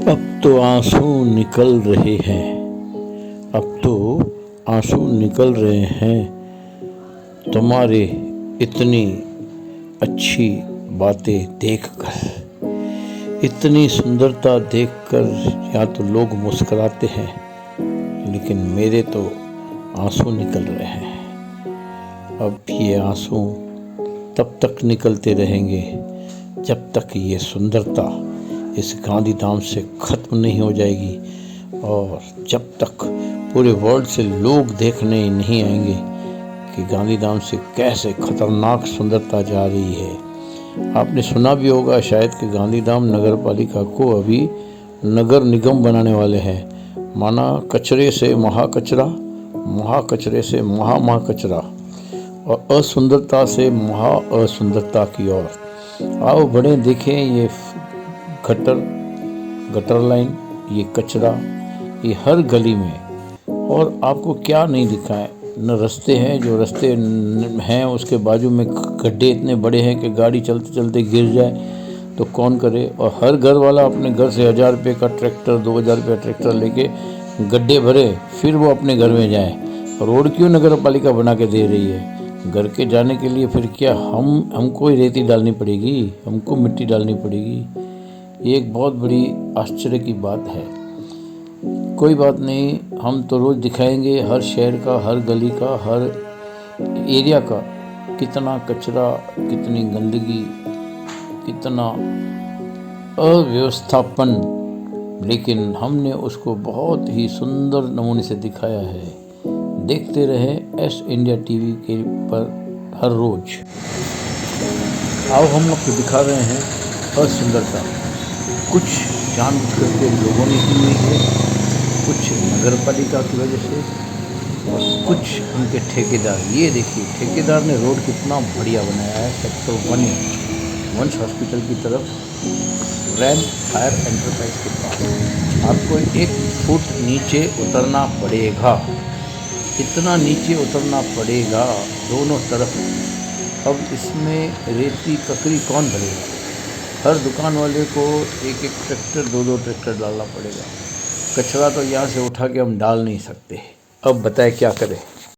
अब तो आंसू निकल रहे हैं, अब तो आंसू निकल रहे हैं तुम्हारे इतनी अच्छी बातें देखकर, इतनी सुंदरता देखकर। या तो लोग मुस्कुराते हैं, लेकिन मेरे तो आंसू निकल रहे हैं। अब ये आंसू तब तक निकलते रहेंगे जब तक ये सुंदरता इस गांधीधाम से ख़त्म नहीं हो जाएगी, और जब तक पूरे वर्ल्ड से लोग देखने नहीं आएंगे कि गांधीधाम से कैसे खतरनाक सुंदरता जा रही है। आपने सुना भी होगा शायद कि गांधीधाम नगर पालिका को अभी नगर निगम बनाने वाले हैं। माना कचरे से महाकचरा, महाकचरे से महाकचरा, और असुंदरता से महा असुंदरता की ओर। आओ बढ़े, देखें ये गटर लाइन, ये कचरा, ये हर गली में। और आपको क्या नहीं दिखा है, न रास्ते हैं, जो रास्ते हैं उसके बाजू में गड्ढे इतने बड़े हैं कि गाड़ी चलते चलते गिर जाए तो कौन करे। और हर घर वाला अपने घर से 1000 रुपये का ट्रैक्टर, 2000 रुपये का ट्रैक्टर लेके गड्ढे भरे, फिर वो अपने घर में जाए। रोड क्यों नगर पालिका बना के दे रही है? घर के जाने के लिए फिर क्या हमको ही रेती डालनी पड़ेगी, हमको मिट्टी डालनी पड़ेगी? ये एक बहुत बड़ी आश्चर्य की बात है। कोई बात नहीं, हम तो रोज़ दिखाएंगे हर शहर का, हर गली का, हर एरिया का कितना कचरा, कितनी गंदगी, कितना अव्यवस्थापन, लेकिन हमने उसको बहुत ही सुंदर नमूने से दिखाया है। देखते रहे एस इंडिया टीवी के पर हर रोज। आओ हम आपको दिखा रहे हैं असुंदरता। कुछ जानबूझ करके लोगों ने की हुई है, कुछ नगर पालिका की वजह से, और कुछ उनके ठेकेदार। ये देखिए ठेकेदार ने रोड कितना बढ़िया बनाया है। सेक्टर 1 वंश हॉस्पिटल की तरफ, रैन फायर एंटरप्राइज के पास आपको 1 फुट नीचे उतरना पड़ेगा, इतना नीचे उतरना पड़ेगा दोनों तरफ। अब इसमें रेती ककड़ी कौन भरेगा? हर दुकान वाले को 1-1 ट्रैक्टर, 2-2 ट्रैक्टर डालना पड़ेगा। कचरा तो यहाँ से उठा के हम डाल नहीं सकते। अब बताएं क्या करें।